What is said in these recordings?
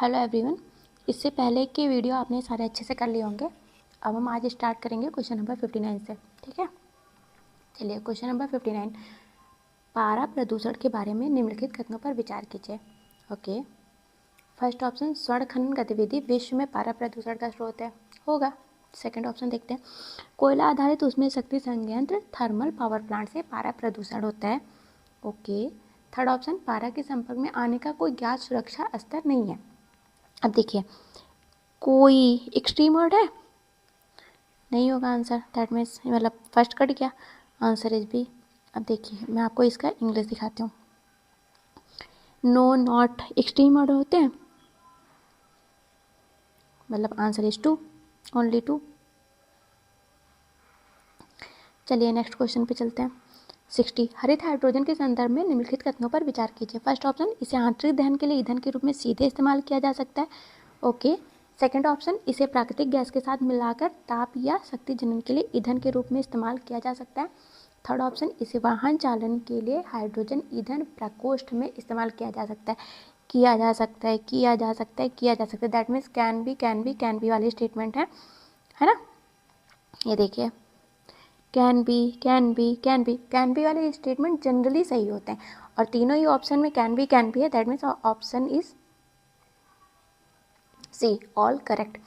Hello everyone. इससे पहले के वीडियो आपने सारे अच्छे से कर लिए होंगे। अब हम आज स्टार्ट करेंगे क्वेश्चन नंबर 59 से। ठीक है, चलिए क्वेश्चन नंबर 59, पारा प्रदूषण के बारे में निम्नलिखित कथनों पर विचार कीजिए। ओके, फर्स्ट ऑप्शन, स्वर्ण खनन गतिविधि विश्व में पारा प्रदूषण का स्रोत है, होगा। सेकंड ऑप्शन देखते हैं, कोयला आधारित उसमें शक्ति संयंत्र थर्मल पावर प्लांट से पारा प्रदूषण होता है। ओके, थर्ड ऑप्शन, पारा के संपर्क में आने का कोई ज्ञात सुरक्षा स्तर नहीं है। अब देखिए, कोई एक्सट्रीम वर्ड है, नहीं होगा आंसर, दैट मीन्स मतलब फर्स्ट कट गया, आंसर इज बी। अब देखिए मैं आपको इसका इंग्लिश दिखाती हूँ। नो नॉट एक्सट्रीम वर्ड होते हैं, मतलब आंसर इज 2, ओनली 2। चलिए नेक्स्ट क्वेश्चन पे चलते हैं। 60, हरित हाइड्रोजन के संदर्भ में निम्नलिखित कथनों पर विचार कीजिए। फर्स्ट ऑप्शन, इसे आंतरिक दहन के लिए ईंधन के रूप में सीधे इस्तेमाल किया जा सकता है। ओके, सेकेंड ऑप्शन, इसे प्राकृतिक गैस के साथ मिलाकर ताप या शक्ति जनन के लिए ईंधन के रूप में इस्तेमाल किया जा सकता है। थर्ड ऑप्शन, इसे वाहन चालन के लिए हाइड्रोजन ईंधन प्रकोष्ठ में इस्तेमाल किया जा सकता है। किया जा सकता है, किया जा सकता है, किया जा सकता है, दैट मीन्स कैन बी वाली स्टेटमेंट है ना। ये देखिए, कैन बी वाले स्टेटमेंट जनरली सही होते हैं, और तीनों ही ऑप्शन में कैन बी है, that means option is C, all correct.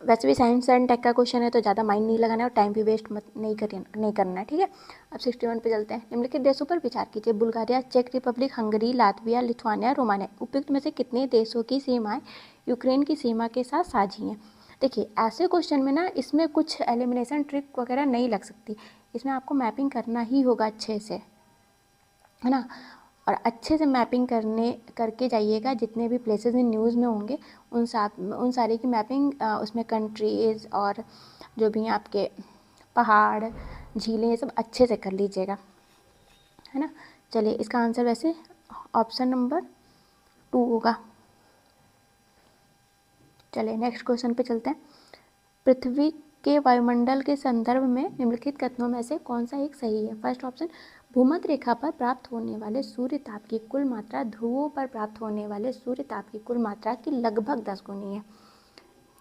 वैसे भी साइंस एंड टेक का क्वेश्चन है तो ज़्यादा माइंड नहीं लगाना है और टाइम भी वेस्ट नहीं करना है। ठीक है, अब 61 पे चलते हैं। निम्नलिखित देशों पर विचार कीजिए। बुल्गारिया, चेक Republic, Hungary, Latvia, Lithuania, Romania. उपयुक्त में से कितने देशों की सीमाएं यूक्रेन की सीमा के साथ साझी हैं? देखिए, ऐसे क्वेश्चन में ना इसमें कुछ एलिमिनेशन ट्रिक वगैरह नहीं लग सकती, इसमें आपको मैपिंग करना ही होगा अच्छे से, है ना। और अच्छे से मैपिंग करके जाइएगा, जितने भी प्लेसेस इन न्यूज़ में होंगे उन सारे की मैपिंग उसमें कंट्रीज़ और जो भी हैं आपके पहाड़, झीलें, ये सब अच्छे से कर लीजिएगा, है ना। चलिए, इसका आंसर वैसे ऑप्शन नंबर 2 होगा। चलिए नेक्स्ट क्वेश्चन पे चलते हैं। पृथ्वी के वायुमंडल के संदर्भ में निम्नलिखित कथनों में से कौन सा एक सही है? फर्स्ट ऑप्शन, भूमध्य रेखा पर प्राप्त होने वाले सूर्य ताप की कुल मात्रा ध्रुवों पर प्राप्त होने वाले सूर्य ताप की कुल मात्रा की लगभग 10 गुनी है।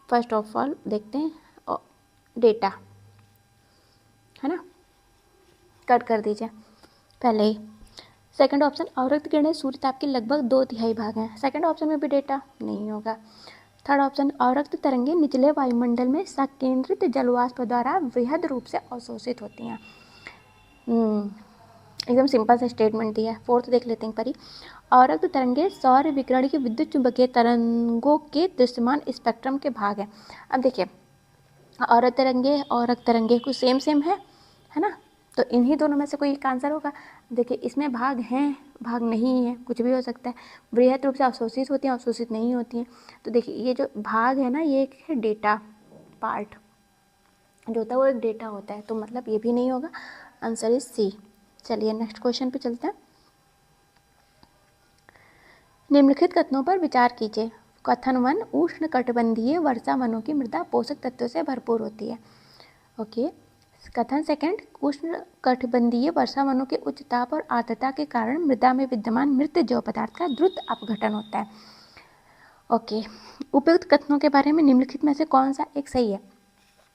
फर्स्ट ऑफ ऑल देखते हैं डेटा, है ना, कट कर दीजिए पहले ही। सेकंड ऑप्शन, अवरक्त किरणें सूर्य ताप के लगभग 2/3 भाग हैं। सेकंड ऑप्शन में भी डेटा नहीं होगा। थर्ड ऑप्शन, अवरक्त तरंगें निचले वायुमंडल में संकेंद्रित जलवाष्प द्वारा वृहद रूप से अवशोषित होती हैं। एकदम सिंपल सा स्टेटमेंट दिया है। फोर्थ देख लेते हैं परी, अवरक्त तरंगें सौर विकिरण की विद्युत चुंबकीय तरंगों के दृश्यमान स्पेक्ट्रम के भाग हैं। अब देखिए, अवरक्त तरंगे कुछ सेम है ना, तो इन्हीं दोनों में से कोई एक आंसर होगा। देखिए, इसमें भाग हैं, भाग नहीं है, कुछ भी हो सकता है। वृहद रूप से अवशोषित होती हैं, अवशोषित नहीं होती हैं। तो देखिए, ये जो भाग है ना, ये एक है डेटा पार्ट जो होता है, वो एक डेटा होता है, तो मतलब ये भी नहीं होगा, आंसर इज सी। चलिए नेक्स्ट क्वेश्चन पे चलते हैं। निम्नलिखित कथनों पर विचार कीजिए। कथन 1, उष्ण कटिबंधीय वर्षा वनों की मृदा पोषक तत्वों से भरपूर होती है। ओके, कथन सेकंड, उष्ण कटिबंधीय वर्षा वनों के उच्च ताप और आर्द्रता के कारण मृदा में विद्यमान मृत जैव पदार्थ का द्रुत अपघटन होता है। ओके, उपयुक्त कथनों के बारे में निम्नलिखित में से कौन सा एक सही है?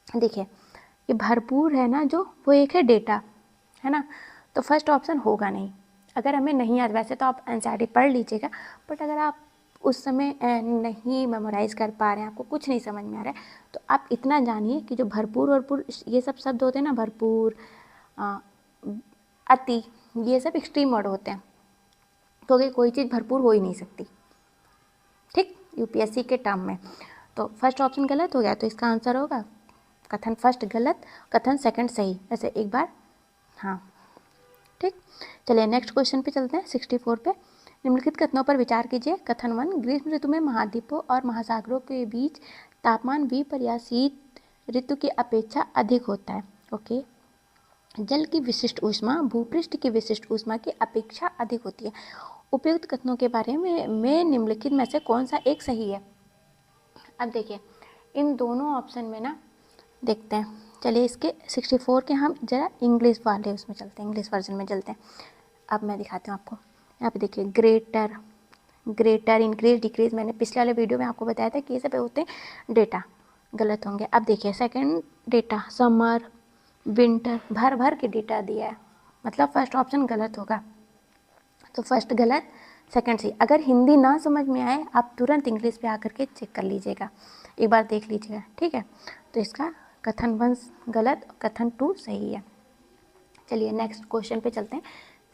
देखिए, ये भरपूर है ना जो, वो एक है डेटा, है ना, तो फर्स्ट ऑप्शन होगा नहीं। अगर हमें नहीं याद, वैसे तो आप एनसीईआरटी पढ़ लीजिएगा, बट अगर आप उस समय नहीं मेमोराइज कर पा रहे हैं, आपको कुछ नहीं समझ में आ रहा है, तो आप इतना जानिए कि जो भरपूर और ये सब शब्द होते हैं ना, भरपूर, अति, ये सब एक्सट्रीम वर्ड होते हैं, क्योंकि कोई चीज़ भरपूर हो ही नहीं सकती, ठीक, यूपीएससी के टर्म में। तो फर्स्ट ऑप्शन गलत हो गया, तो इसका आंसर होगा कथन फर्स्ट गलत, कथन सेकंड सही। ऐसे एक बार, हाँ, ठीक। चलिए नेक्स्ट क्वेश्चन पे चलते हैं, 64 पे। निम्नलिखित कथनों पर विचार कीजिए। कथन 1, ग्रीष्म ऋतु में महाद्वीपों और महासागरों के बीच तापमान विपर्य या शीत ऋतु की अपेक्षा अधिक होता है। ओके, जल की विशिष्ट ऊष्मा भूपृष्ठ की विशिष्ट ऊष्मा की अपेक्षा अधिक होती है। उपयुक्त कथनों के बारे में निम्नलिखित में से कौन सा एक सही है? अब देखिए, इन दोनों ऑप्शन में ना देखते हैं। चलिए इसके 64 के हम ज़रा इंग्लिश वाले उसमें चलते हैं, इंग्लिश वर्जन में चलते हैं। अब मैं दिखाती हूँ आपको, यहाँ पे देखिए, ग्रेटर ग्रेटर, इंक्रीज, डिक्रीज, मैंने पिछले वाले वीडियो में आपको बताया था कि ये सब होते हैं डेटा, गलत होंगे। अब देखिए सेकंड डेटा, समर, विंटर, भर भर के डेटा दिया है, मतलब फर्स्ट ऑप्शन गलत होगा। तो फर्स्ट गलत, सेकंड सही। अगर हिंदी ना समझ में आए आप तुरंत इंग्लिश पे आकर के चेक कर लीजिएगा, एक बार देख लीजिएगा, ठीक है। तो इसका कथन 1 गलत, कथन 2 सही है। चलिए नेक्स्ट क्वेश्चन पे चलते हैं।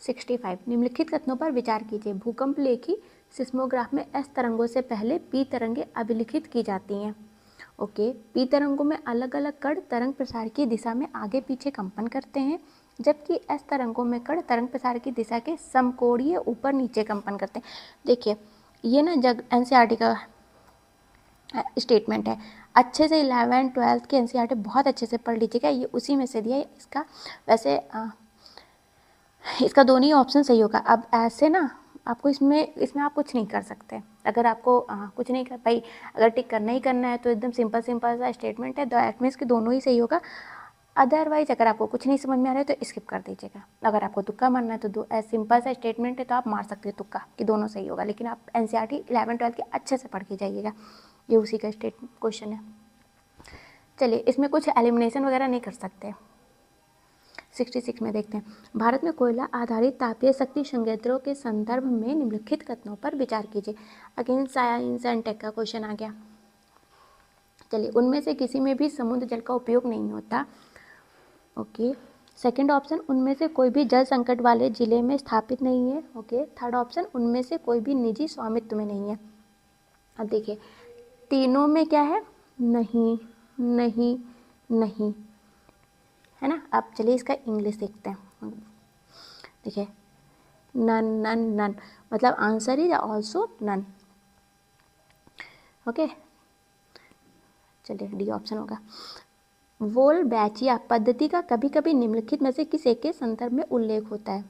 65, निम्नलिखित कथनों पर विचार कीजिए। भूकंप लेखी सिस्मोग्राफ में एस तरंगों से पहले पी तरंगें अभिलिखित की जाती हैं। ओके, पी तरंगों में अलग अलग कण तरंग प्रसार की दिशा में आगे पीछे कंपन करते हैं, जबकि एस तरंगों में कण तरंग प्रसार की दिशा के समकोणीय ऊपर नीचे कंपन करते हैं। देखिए ये ना जग एनसीईआरटी का स्टेटमेंट है, अच्छे से 11th 12th के एनसीईआरटी बहुत अच्छे से पढ़ लीजिएगा, ये उसी में से दिया है इसका। वैसे इसका दोनों ही ऑप्शन सही होगा। अब ऐसे ना आपको इसमें आप कुछ नहीं कर सकते, अगर आपको कुछ नहीं कर भाई, अगर टिक करना ही करना है तो एकदम सिंपल सा स्टेटमेंट है, दैट मीन्स कि दोनों ही सही होगा। अदरवाइज अगर आपको कुछ नहीं समझ में आ रहा है तो स्किप कर दीजिएगा। अगर आपको तुक्का मारना है तो सिंपल सा स्टेटमेंट है तो आप मार सकते हो तुक्का कि दोनों सही होगा, लेकिन आप एनसीईआरटी 11 12 के अच्छे से पढ़ के जाइएगा, ये उसी का क्वेश्चन है। चलिए इसमें कुछ एलिमिनेशन वगैरह नहीं कर सकते। 66 में देखते हैं, भारत में कोयला आधारित तापीय शक्ति संयंत्रों के संदर्भ में निम्नलिखित कथनों पर विचार कीजिए। अगेन साइंस एंड टेक का क्वेश्चन आ गया। चलिए उनमें से किसी में भी समुद्र जल का उपयोग नहीं होता। ओके, सेकंड ऑप्शन, उनमें से कोई भी जल संकट वाले जिले में स्थापित नहीं है। ओके, थर्ड ऑप्शन, उनमें से कोई भी निजी स्वामित्व में नहीं है। अब देखिए तीनों में क्या है, नहीं नहीं नहीं, है ना। अब चलिए इसका इंग्लिश देखते हैं। देखिए नन नन नन, मतलब answer is also none. Okay, चलिए डी ऑप्शन होगा। वोल्बैचिया पद्धति का कभी कभी निम्नलिखित में से किस एक के संदर्भ में उल्लेख होता है।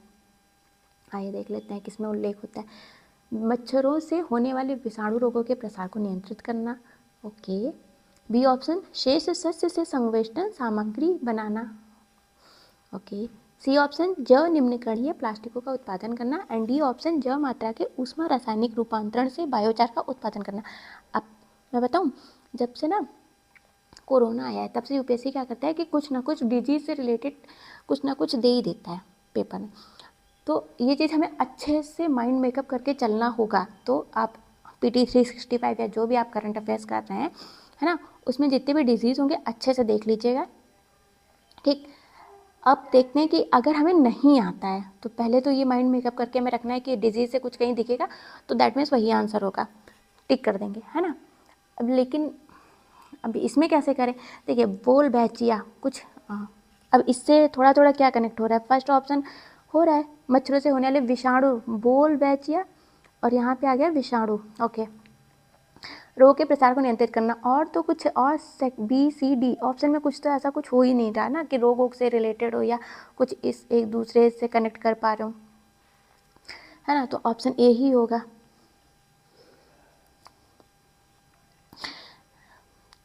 आइए देख लेते हैं किसमें उल्लेख होता है। मच्छरों से होने वाले विषाणु रोगों के प्रसार को नियंत्रित करना। ओके, बी ऑप्शन, शेष सस्य से संवेष्टन सामग्री बनाना। ओके, सी ऑप्शन, जैव निम्नकणीय प्लास्टिकों का उत्पादन करना। एंड डी ऑप्शन, जैव मात्रा के ऊष्मा रासायनिक रूपांतरण से बायोचार का उत्पादन करना। अब मैं बताऊं, जब से ना कोरोना आया है तब से यूपीएससी क्या करता है कि कुछ ना कुछ डिजीज से रिलेटेड कुछ ना कुछ दे ही देता है पेपर में। तो ये चीज़ हमें अच्छे से माइंड मेकअप करके चलना होगा। तो आप PT 365 या जो भी आप करंट अफेयर्स कर रहे हैं, है ना, उसमें जितने भी डिजीज़ होंगे अच्छे से देख लीजिएगा, ठीक। अब देखते हैं कि अगर हमें नहीं आता है तो पहले तो ये माइंड मेकअप करके हमें रखना है कि डिजीज़ से कुछ कहीं दिखेगा तो दैट मीन्स वही आंसर होगा, टिक कर देंगे, है ना। अब लेकिन अब इसमें कैसे करें, देखिए वोल्बैचिया कुछ अब इससे थोड़ा थोड़ा क्या कनेक्ट हो रहा है। फर्स्ट ऑप्शन हो रहा है मच्छरों से होने वाले विषाणु, वोल्बैचिया, और यहाँ पे आ गया विषाणु। ओके, रोग के प्रसार को नियंत्रित करना, और तो कुछ और B C D ऑप्शन में कुछ तो ऐसा कुछ हो ही नहीं रहा ना कि रोग से रिलेटेड हो या कुछ इस एक दूसरे से कनेक्ट कर पा रहे हो, है ना। तो ऑप्शन ए ही होगा।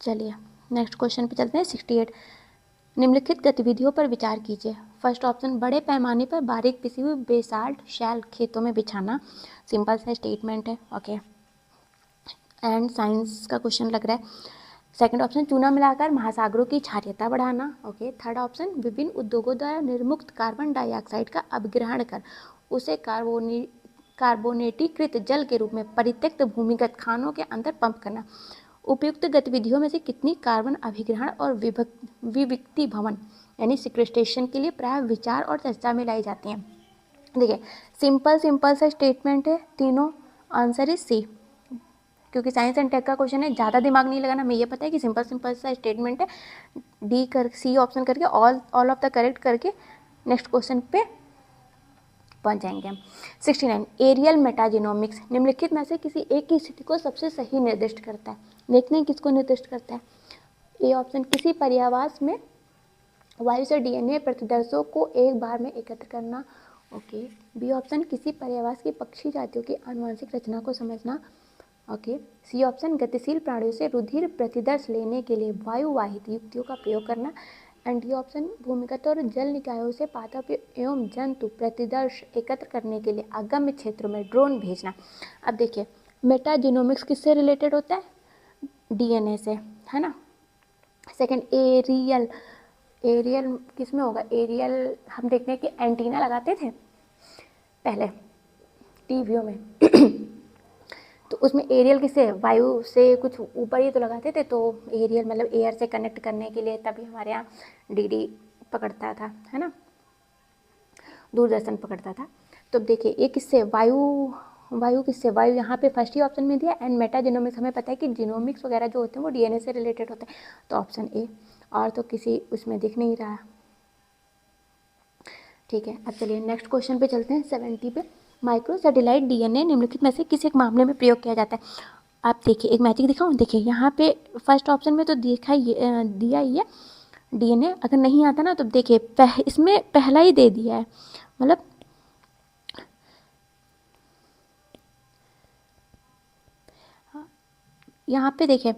चलिए नेक्स्ट क्वेश्चन पे चलते हैं। 68, निम्नलिखित गतिविधियों पर विचार कीजिए। फर्स्ट ऑप्शन, बड़े पैमाने पर बारीक पिसी हुई बेसाल्ट शैल खेतों में बिछाना। सिंपल सा स्टेटमेंट है। ओके, एंड साइंस का क्वेश्चन लग रहा है। सेकंड ऑप्शन, चूना मिलाकर महासागरों की क्षारीयता बढ़ाना। ओके, थर्ड ऑप्शन, विभिन्न उद्योगों द्वारा निर्मुक्त कार्बन डाइऑक्साइड का अभिग्रहण कर उसे कार्बोनेटीकृत जल के रूप में परित्यक्त भूमिगत खानों के अंदर पंप करना। उपयुक्त गतिविधियों में से कितनी कार्बन अभिग्रहण और विविक्ति भवन यानी सिक्वेस्ट्रेशन के लिए प्राय विचार और चर्चा में लाई जाती हैं। देखिए सिंपल सा स्टेटमेंट है तीनों, आंसर इज सी, क्योंकि साइंस एंड टेक का क्वेश्चन है, ज़्यादा दिमाग नहीं लगाना। मैं ये पता है कि सिंपल सा स्टेटमेंट है, डी कर सी ऑप्शन करके ऑल ऑफ द करेक्ट करके नेक्स्ट क्वेश्चन पे पहुंच जाएंगे हम। 69, एरियल मेटाजिनोमिक्स निम्नलिखित में से किसी एक की स्थिति को सबसे सही निर्दिष्ट करता है। देखते हैं किसको निर्दिष्ट करता है। ए ऑप्शन, किसी पर्यावास में वायु से DNA प्रतिदर्शों को एक बार में एकत्र करना। ओके, बी ऑप्शन, किसी पर्यावास की पक्षी जातियों की आनुवंशिक रचना को समझना। ओके, सी ऑप्शन, गतिशील प्राणियों से रुधिर प्रतिदर्श लेने के लिए वायुवाहित युक्तियों का प्रयोग करना। एंड डी ऑप्शन, भूमिगत और जल निकायों से पादप एवं जंतु प्रतिदर्श एकत्र करने के लिए अगम्य क्षेत्रों में ड्रोन भेजना। अब देखिए मेटाजीनोमिक्स किससे रिलेटेड होता है? डीएनए से, है ना। सेकंड एरियल, एरियल किस में होगा? एरियल हम देखते हैं कि एंटीना लगाते थे पहले टीवियों में तो उसमें एरियल किससे? वायु से कुछ ऊपर ही तो लगाते थे, तो एरियल मतलब एयर से कनेक्ट करने के लिए, तभी हमारे यहाँ डीडी पकड़ता था, है ना, दूरदर्शन पकड़ता था। तो देखिए ये किससे? वायु किससे? वायु यहाँ पे फर्स्ट ही ऑप्शन में दिया। एंड मेटाजीनोमिक्स हमें पता है कि जीनोमिक्स वगैरह जो होते हैं वो डीएनए से रिलेटेड होते हैं, तो ऑप्शन ए। और तो किसी उसमें दिख नहीं रहा। ठीक है, अब चलिए नेक्स्ट क्वेश्चन पे चलते हैं, 70 पे। माइक्रो सैटेलाइट डीएनए निम्नलिखित में से किस एक मामले में प्रयोग किया जाता है? आप देखिए एक मैजिक दिखाऊं, देखिए यहाँ पे फर्स्ट ऑप्शन में तो दिया ही है डीएनए। अगर नहीं आता ना तो देखिए इसमें पहला ही दे दिया है, मतलब यहाँ पे देखिए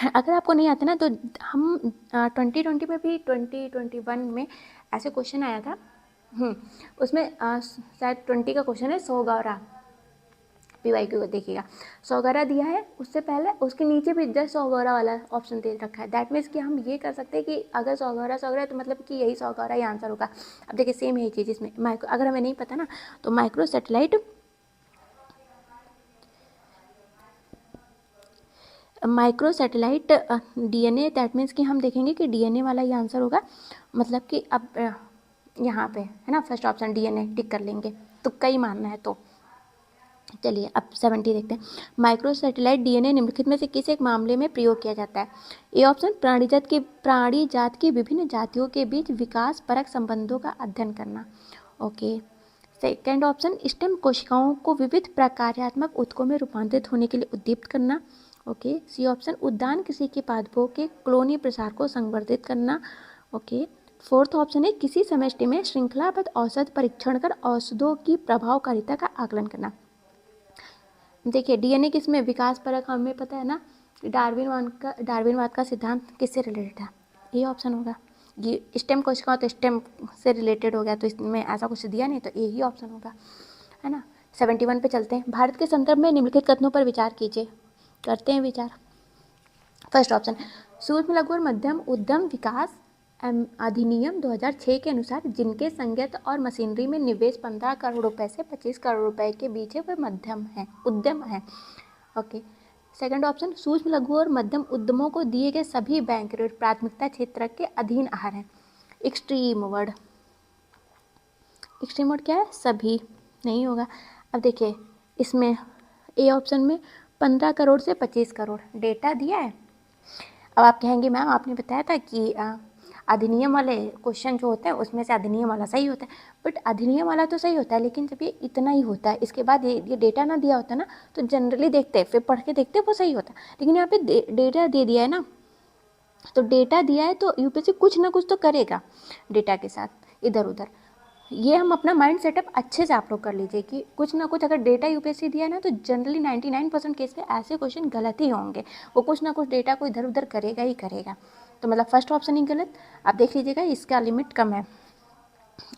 अगर आपको नहीं आता ना तो हम 2020 में भी 2021 में ऐसे क्वेश्चन आया था। उसमें शायद 20 का क्वेश्चन है 100 गौरा, PYQ को देखिएगा 100 गौरा दिया है, उससे पहले उसके नीचे भी जस्ट 100 गौरा वाला ऑप्शन दे रखा है। दैट मीन्स कि हम ये कर सकते हैं कि अगर 100 गौरा तो मतलब कि यही 100 गौरा ही आंसर होगा। अब देखिए सेम यही चीज़ इसमें माइक्रो, अगर हमें नहीं पता ना तो micro satellite DNA, that means कि हम देखेंगे कि डीएनए वाला ही आंसर होगा। मतलब कि अब यहाँ पे है ना फर्स्ट ऑप्शन डीएनए टिक कर लेंगे, तुक्का ही मानना है तो। चलिए अब 70 देखते हैं। माइक्रो सैटेलाइट डीएनए निम्नलिखित में से किस एक मामले में प्रयोग किया जाता है? ए ऑप्शन, प्राणी जात की विभिन्न जातियों के बीच विकास परक संबंधों का अध्ययन करना। ओके। सेकेंड ऑप्शन, स्टेम कोशिकाओं को विविध प्रकार्यात्मक ऊतकों में रूपांतरित होने के लिए उद्दीप्त करना। ओके। सी ऑप्शन, उद्यान कृषि के पादपों के क्लोनी प्रसार को संवर्धित करना। ओके। फोर्थ ऑप्शन है किसी समष्टि में श्रृंखलाबद्ध औषध परीक्षण कर औषधों की प्रभावकारिता का आकलन करना। देखिए डीएनए किसमें? विकास परक, हमें पता है ना डार्विनवाद का सिद्धांत किससे रिलेटेड है? ये ऑप्शन होगा। ये स्टेम कोशिकाओं तो स्टेम से रिलेटेड हो गया, तो इसमें ऐसा कुछ दिया नहीं, तो ये ही ऑप्शन होगा, है ना। 71 पे चलते हैं। भारत के संदर्भ में निम्नलिखित कथनों पर विचार कीजिए। करते हैं विचार। फर्स्ट ऑप्शन, सूक्ष्म लघु और मध्यम उद्यम विकास अधिनियम 2006 के अनुसार जिनके संयंत्र और मशीनरी में निवेश 15 करोड़ रुपए से 25 करोड़ रुपए के बीच है, वे मध्यम है उद्यम है। ओके। सेकंड ऑप्शन, सूक्ष्म लघु और मध्यम उद्यमों को दिए गए सभी बैंक ऋण प्राथमिकता क्षेत्र के अधीन आ रहे हैं। एक्सट्रीम वर्ड, एक्सट्रीम वर्ड क्या है? सभी नहीं होगा। अब देखिए इसमें ए ऑप्शन में 15 करोड़ से 25 करोड़ डेटा दिया है। अब आप कहेंगे मैम आपने बताया था कि अधिनियम वाले क्वेश्चन जो होते हैं उसमें से अधिनियम वाला सही होता है, बट अधिनियम वाला तो सही होता है, लेकिन जब ये इतना ही होता है इसके बाद ये डेटा ना दिया होता ना तो जनरली देखते हैं, फिर पढ़ के देखते हैं वो सही होता है, लेकिन यहाँ पे डेटा दे दिया है ना, तो डेटा दिया है तो यूपीएससी कुछ ना कुछ तो करेगा डेटा के साथ इधर उधर। ये हम अपना माइंड सेटअप अच्छे से आप लोग कर लीजिए कि कुछ ना कुछ अगर डेटा यूपीएससी दिया है ना तो जनरली 99% केस में ऐसे क्वेश्चन गलत ही होंगे, वो कुछ ना कुछ डेटा को इधर उधर करेगा ही करेगा। तो मतलब फर्स्ट ऑप्शन ही गलत, आप देख लीजिएगा इसका लिमिट कम है,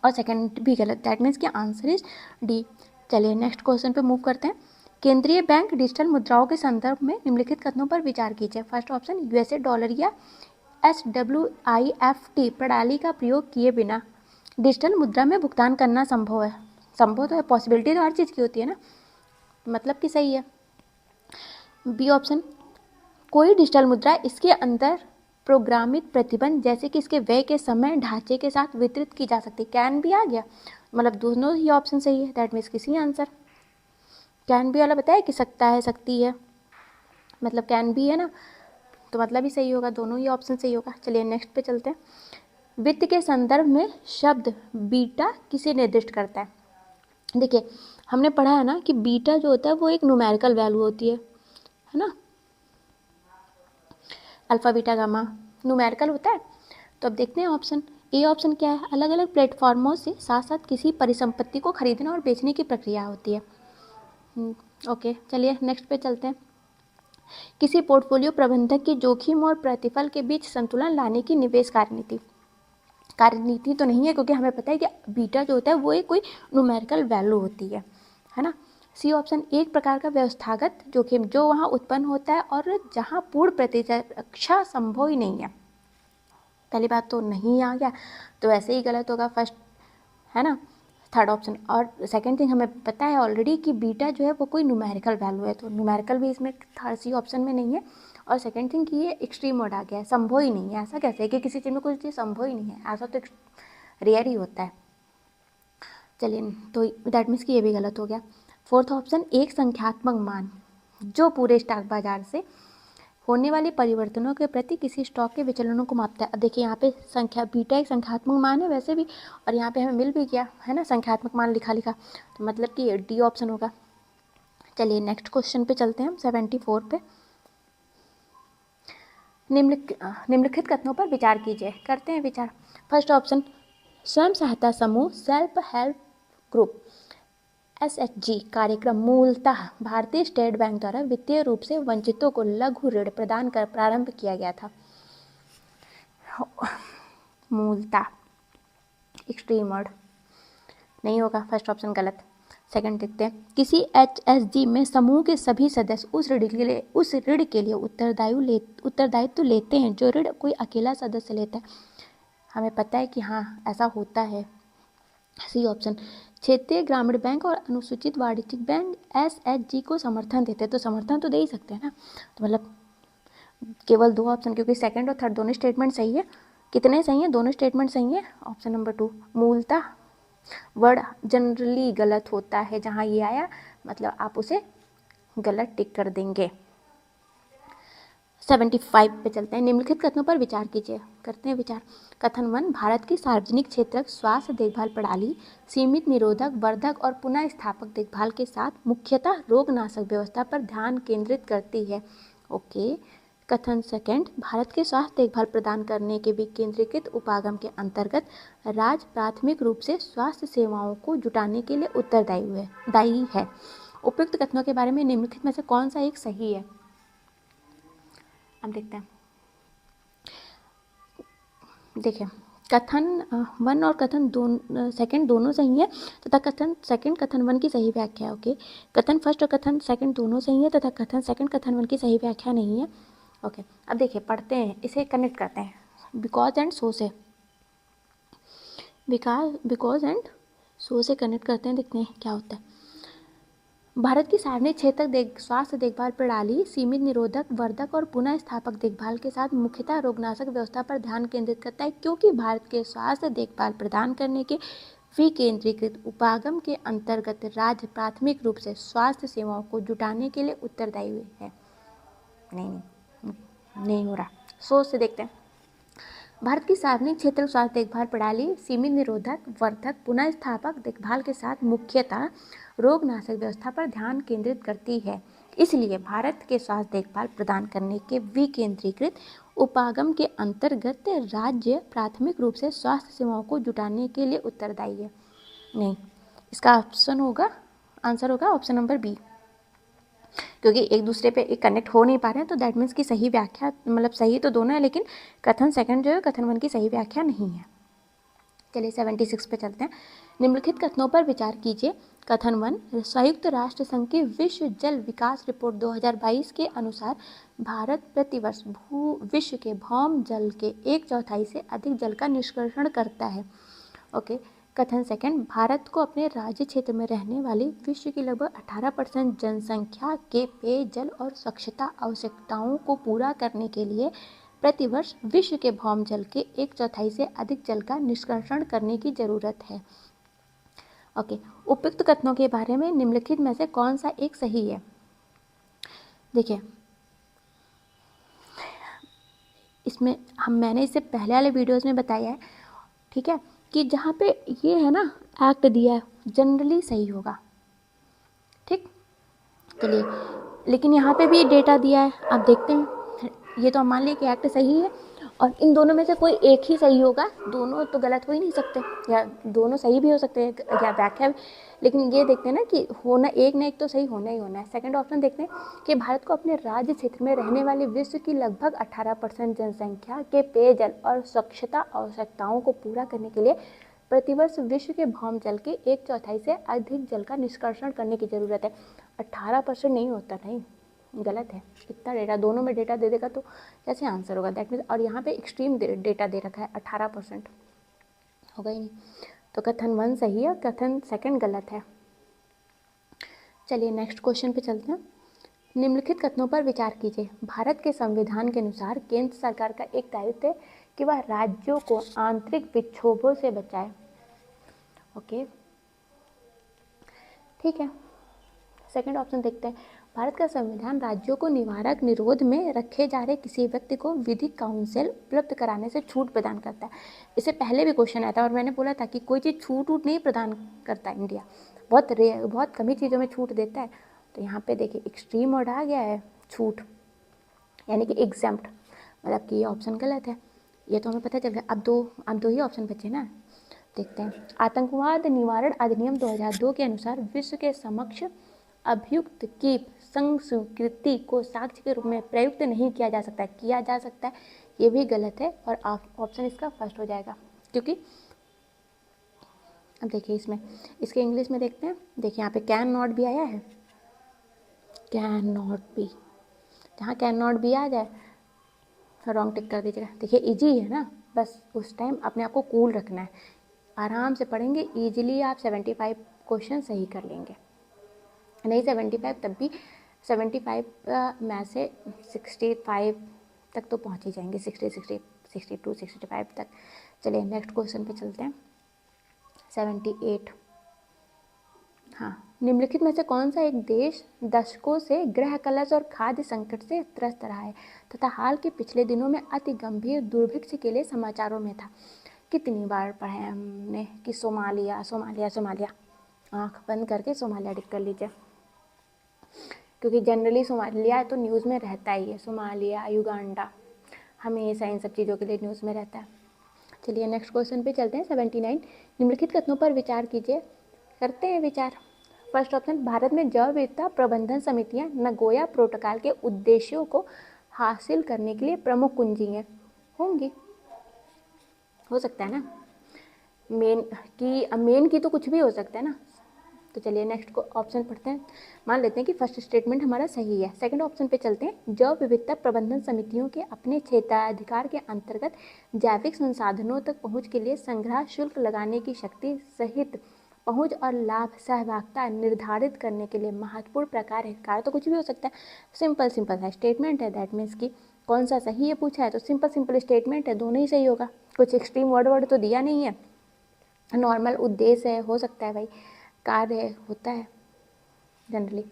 और सेकंड भी गलत, दैट मीन्स कि आंसर इज डी। चलिए नेक्स्ट क्वेश्चन पे मूव करते हैं। केंद्रीय बैंक डिजिटल मुद्राओं के संदर्भ में निम्नलिखित कथनों पर विचार कीजिए। फर्स्ट ऑप्शन, यूएसए डॉलर या SWIFT प्रणाली का प्रयोग किए बिना डिजिटल मुद्रा में भुगतान करना संभव है। संभव तो है, पॉसिबिलिटी तो हर चीज़ की होती है ना, मतलब कि सही है। बी ऑप्शन, कोई डिजिटल मुद्रा इसके अंदर प्रोग्रामित प्रतिबंध जैसे कि इसके व्यय के समय ढांचे के साथ वितरित की जा सकती है। कैन भी आ गया, मतलब दोनों ही ऑप्शन सही है, दैट मीन्स किसी आंसर। कैन भी वाला बताया कि सकता है सकती है, मतलब कैन भी है ना, तो मतलब ही सही होगा, दोनों ही ऑप्शन सही होगा। चलिए नेक्स्ट पे चलते हैं। वित्त के संदर्भ में शब्द बीटा किसे निर्दिष्ट करता है? देखिए हमने पढ़ा है ना कि बीटा जो होता है वो एक न्यूमेरिकल वैल्यू होती है ना, अल्फा बीटा गामा न्यूमेरिकल होता है। तो अब देखते हैं ऑप्शन ए ऑप्शन क्या है? अलग अलग प्लेटफॉर्मों से साथ साथ किसी परिसंपत्ति को खरीदने और बेचने की प्रक्रिया होती है। ओके चलिए नेक्स्ट पे चलते हैं। किसी पोर्टफोलियो प्रबंधक की जोखिम और प्रतिफल के बीच संतुलन लाने की निवेश कार्यनीति तो नहीं है, क्योंकि हमें पता है कि बीटा जो होता है वो एक कोई न्यूमेरिकल वैल्यू होती है ना। सी ऑप्शन एक प्रकार का व्यवस्थागत जोखिम जो वहाँ उत्पन्न होता है और जहाँ पूर्ण प्रतिरक्षा संभव ही नहीं है। पहली बात तो नहीं आ गया तो वैसे ही गलत होगा फर्स्ट, है ना। थर्ड ऑप्शन, और सेकंड थिंग हमें पता है ऑलरेडी कि बीटा जो है वो कोई न्यूमेरिकल वैल्यू है, तो न्यूमेरिकल भी इसमें थर्ड सी ऑप्शन में नहीं है। और सेकंड थिंग कि ये एक्सट्रीम मोड आ गया है, संभव ही नहीं है। ऐसा कैसे है कि किसी चीज़ में कोई चीज़ संभव ही नहीं है, ऐसा तो रेयर ही होता है। चलिए, तो दैट मीन्स कि ये भी गलत हो गया। फोर्थ ऑप्शन, एक संख्यात्मक मान जो पूरे स्टॉक बाजार से होने वाले परिवर्तनों के प्रति किसी स्टॉक के विचलनों को मापता है। अब देखिए यहाँ पे संख्या बीटा एक संख्यात्मक मान है वैसे भी, और यहाँ पे हमें मिल भी गया है ना संख्यात्मक मान लिखा, तो मतलब कि डी ऑप्शन होगा। चलिए नेक्स्ट क्वेश्चन पे चलते हैं हम 74 पे। निम्नलिखित कथनों पर विचार कीजिए। करते हैं विचार। फर्स्ट ऑप्शन, स्वयं सहायता समूह सेल्फ हेल्प ग्रुप SHG कार्यक्रम मूलतः भारतीय स्टेट बैंक द्वारा वित्तीय रूप से वंचितों को लघु ऋण प्रदान कर प्रारंभ किया गया था। मूलतः एक्सट्रीम वर्ड नहीं होगा, फर्स्ट ऑप्शन गलत। सेकंड देखते हैं, किसी HSG में समूह के सभी सदस्य उस ऋण के लिए उत्तरदायित्व लेते हैं जो ऋण कोई अकेला सदस्य लेता है। हमें पता है कि हाँ ऐसा होता है। सी ऑप्शन, क्षेत्रीय ग्रामीण बैंक और अनुसूचित वाणिज्यिक बैंक SHG को समर्थन देते हैं, तो समर्थन तो दे ही सकते हैं ना। तो मतलब केवल दो ऑप्शन, क्योंकि सेकंड और थर्ड दोनों स्टेटमेंट सही है। कितने सही हैं? दोनों स्टेटमेंट सही है। ऑप्शन नंबर 2 मूलतः वर्ड जनरली गलत होता है, जहाँ ये आया मतलब आप उसे गलत टिक कर देंगे। 75 पे चलते हैं। निम्नलिखित कथनों पर विचार कीजिए। करते हैं विचार। कथन 1, भारत की सार्वजनिक क्षेत्र स्वास्थ्य देखभाल प्रणाली सीमित, निरोधक, वर्धक और पुनः स्थापक देखभाल के साथ मुख्यतः रोगनाशक व्यवस्था पर ध्यान केंद्रित करती है। ओके। कथन सेकंड, भारत के स्वास्थ्य देखभाल प्रदान करने के विकेंद्रीकृत उपागम के अंतर्गत राज्य प्राथमिक रूप से स्वास्थ्य सेवाओं को जुटाने के लिए उत्तरदायी है। उपयुक्त कथनों के बारे में निम्नलिखित में से कौन सा एक सही है? अब देखते हैं। देखिए, कथन 1 और कथन सेकंड दोनों सही है तथा कथन सेकंड कथन 1 की सही व्याख्या है। ओके। कथन फर्स्ट और कथन सेकंड दोनों सही है तथा कथन सेकंड कथन 1 की सही व्याख्या नहीं है। ओके। अब देखिए पढ़ते हैं, इसे कनेक्ट करते हैं। बिकॉज एंड सो से कनेक्ट करते हैं, देखते हैं क्या होता है। भारत की सार्वजनिक क्षेत्र स्वास्थ्य देखभाल प्रणाली सीमित, निरोधक, वर्धक और पुनः स्थापक देखभाल के साथ मुख्यतः रोगनाशक व्यवस्था पर ध्यान केंद्रित करता है, क्योंकि भारत के स्वास्थ्य देखभाल प्रदान करने के विकेंद्रीकृत उपागम के अंतर्गत राज्य प्राथमिक रूप से स्वास्थ्य सेवाओं को जुटाने के लिए उत्तरदायी है। नहीं हो रहा। सोच से देखते हैं। भारत की सार्वजनिक क्षेत्र स्वास्थ्य देखभाल प्रणाली सीमित, निरोधक, वर्धक, पुनः स्थापक देखभाल के साथ मुख्यतः रोगनाशक व्यवस्था पर ध्यान केंद्रित करती है। इसलिए भारत के स्वास्थ्य देखभाल प्रदान करने के विकेंद्रीकृत उपागम के अंतर्गत राज्य प्राथमिक रूप से स्वास्थ्य सेवाओं को जुटाने के लिए उत्तरदायी है। नहीं, इसका आंसर होगा ऑप्शन नंबर बी, क्योंकि एक दूसरे पे एक कनेक्ट हो नहीं पा रहे हैं, तो दैट मीन्स की सही व्याख्या मतलब सही तो दोनों है, लेकिन कथन सेकंड जो है कथन 1 की सही व्याख्या नहीं है। चलिए 76 पे चलते हैं। निम्नलिखित कथनों पर विचार कीजिए। कथन 1, संयुक्त राष्ट्र संघ की विश्व जल विकास रिपोर्ट 2022 के अनुसार भारत प्रतिवर्ष विश्व के भौम जल के 1/4 से अधिक जल का निष्कर्षण करता है। ओके। कथन सेकंड, भारत को अपने राज्य क्षेत्र में रहने वाली विश्व की लगभग 18% जनसंख्या के पेयजल और स्वच्छता आवश्यकताओं को पूरा करने के लिए प्रतिवर्ष विश्व के भौम जल के 1/4 से अधिक जल का निष्कर्षण करने की जरूरत है। ओके। उपयुक्त कथनों के बारे में निम्नलिखित में से कौन सा एक सही है? देखिए, इसमें मैंने इससे पहले वाले वीडियोस में बताया है, ठीक है, कि जहाँ पे ये है ना एक्ट दिया है जनरली सही होगा, ठीक। चलिए, लेकिन यहाँ पे भी डेटा दिया है, आप देखते हैं। ये तो हम मान लिए कि एक्ट सही है, और इन दोनों में से कोई एक ही सही होगा, दोनों तो गलत हो ही नहीं सकते, या दोनों सही भी हो सकते हैं या व्याख्या भी। लेकिन ये देखते हैं ना कि होना एक ना एक तो सही होना ही होना है। सेकंड ऑप्शन देखते हैं कि भारत को अपने राज्य क्षेत्र में रहने वाली विश्व की लगभग 18% जनसंख्या के पेयजल और स्वच्छता आवश्यकताओं को पूरा करने के लिए प्रतिवर्ष विश्व के भौम जल के 1/4 से अधिक जल का निष्कर्षण करने की जरूरत है। 18% नहीं होता, नहीं, गलत है। इतना डेटा दोनों में डेटा दे देगा तो कैसे आंसर होगा, दैट मीन्स। और यहाँ पे एक्सट्रीम डेटा दे रखा है, 18% होगा ही नहीं। तो कथन 1 सही है, कथन 2 गलत है। चलिए नेक्स्ट क्वेश्चन पे चलते हैं। निम्नलिखित कथनों पर विचार कीजिए। भारत के संविधान के अनुसार केंद्र सरकार का एक दायित्व है कि वह राज्यों को आंतरिक विक्षोभों से बचाए। ओके, ठीक है। सेकंड ऑप्शन देखते हैं। भारत का संविधान राज्यों को निवारक निरोध में रखे जा रहे किसी व्यक्ति को विधिक काउंसिल उपलब्ध कराने से छूट प्रदान करता है। इससे पहले भी क्वेश्चन आया था और मैंने बोला था कि कोई चीज़ छूट नहीं प्रदान करता इंडिया, बहुत कम ही चीज़ों में छूट देता है। तो यहाँ पे देखिए एक्सट्रीम वर्ड आ गया है, छूट, यानी कि एग्जाम्प्ट, मतलब कि ये ऑप्शन गलत है। ये तो हमें पता चल गया। अब दो ही ऑप्शन बचे ना, देखते हैं। आतंकवाद निवारण अधिनियम 2002 के अनुसार विश्व के समक्ष अभियुक्त की संस्कृति को साक्ष्य के रूप में प्रयुक्त नहीं किया जा सकता, किया जा सकता है, ये भी गलत है और ऑप्शन इसका फर्स्ट हो जाएगा। क्योंकि अब देखिए इसमें, इसके इंग्लिश में देखते हैं। देखिए यहाँ पे कैन नॉट भी आया है, कैन नॉट बी, जहाँ कैन नॉट बी आ जाए रॉन्ग टिक कर दीजिएगा। देखिए इजी है ना, बस उस टाइम अपने आप को कूल रखना है, आराम से पढ़ेंगे, ईजिली आप 75 क्वेश्चन सही कर लेंगे। नहीं 75 तब भी 75 में से 65 तक तो पहुंच ही जाएंगे, 62 65 तक। चलिए नेक्स्ट क्वेश्चन पे चलते हैं। 78, हाँ, निम्नलिखित में से कौन सा एक देश दशकों से गृह कलश और खाद्य संकट से त्रस्त रहा है तथा हाल के पिछले दिनों में अति गंभीर दुर्भिक्ष के लिए समाचारों में था। कितनी बार पढ़े हमने कि सोमालिया सोमालिया सोमालिया, आँख बंद करके सोमालिया टिक कर लीजिए, क्योंकि जनरली सोमालिया तो न्यूज़ में रहता ही है, सोमालिया, युगांडा, हमेशा इन सब चीज़ों के लिए न्यूज़ में रहता है। चलिए नेक्स्ट क्वेश्चन पे चलते हैं। 79, निम्नलिखित कथनों पर विचार कीजिए। करते हैं विचार। फर्स्ट ऑप्शन, भारत में जैव विविधता प्रबंधन समितियां नगोया प्रोटोकॉल के उद्देश्यों को हासिल करने के लिए प्रमुख कुंजी होंगी। हो सकता है ना, मेन की तो कुछ भी हो सकता है ना। तो चलिए नेक्स्ट को ऑप्शन पढ़ते हैं। मान लेते हैं कि फर्स्ट स्टेटमेंट हमारा सही है। सेकंड ऑप्शन पे चलते हैं। जैव विविधता प्रबंधन समितियों के अपने क्षेत्राधिकार के अंतर्गत जैविक संसाधनों तक पहुंच के लिए संग्रह शुल्क लगाने की शक्ति सहित पहुंच और लाभ सहभागिता निर्धारित करने के लिए महत्वपूर्ण प्रकार हितकार, तो कुछ भी हो सकता है। सिंपल सा स्टेटमेंट है, दैट मीन्स कि कौन सा सही है पूछा है तो सिंपल स्टेटमेंट है, दोनों ही सही होगा। कुछ एक्सट्रीम वर्ड तो दिया नहीं है। नॉर्मल उद्देश्य है, हो सकता है भाई, कार्य होता है जनरली,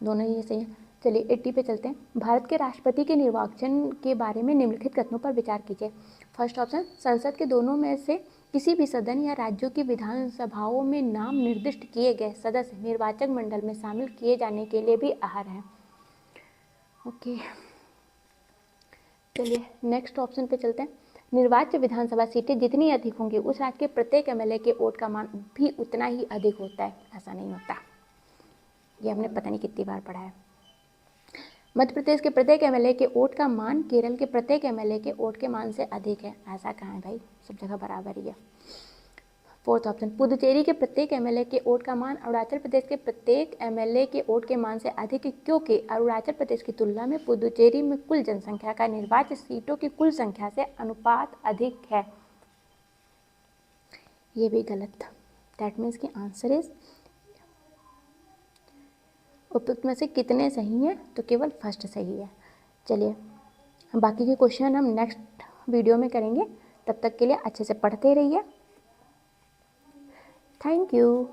दोनों ही सही है। चलिए 80 पे चलते हैं। भारत के राष्ट्रपति के निर्वाचन के बारे में निम्नलिखित कथनों पर विचार कीजिए। फर्स्ट ऑप्शन, संसद के दोनों में से किसी भी सदन या राज्यों की विधानसभाओं में नाम निर्दिष्ट किए गए सदस्य निर्वाचक मंडल में शामिल किए जाने के लिए भी अर्ह है। ओके, चलिए नेक्स्ट ऑप्शन पे चलते हैं। निर्वाच्य विधानसभा सीटें जितनी अधिक होंगी उस राज्य के प्रत्येक एमएलए के वोट का मान भी उतना ही अधिक होता है। ऐसा नहीं होता, ये हमने पता नहीं कितनी बार पढ़ा है। मध्य प्रदेश के प्रत्येक एमएलए के वोट का मान केरल के प्रत्येक एमएलए के वोट के मान से अधिक है। ऐसा कहाँ है भाई, सब जगह बराबर ही है। फोर्थ ऑप्शन, पुदुचेरी के प्रत्येक एमएलए के वोट का मान अरुणाचल प्रदेश के प्रत्येक एमएलए के वोट के मान से अधिक है, क्योंकि अरुणाचल प्रदेश की तुलना में पुदुचेरी में कुल जनसंख्या का निर्वाचित सीटों की कुल संख्या से अनुपात अधिक है। ये भी गलत, दैट मीन्स कि आंसर इज, उपयुक्त में से कितने सही हैं तो केवल फर्स्ट सही है। चलिए बाकी के क्वेश्चन हम नेक्स्ट वीडियो में करेंगे, तब तक के लिए अच्छे से पढ़ते रहिए। Thank you.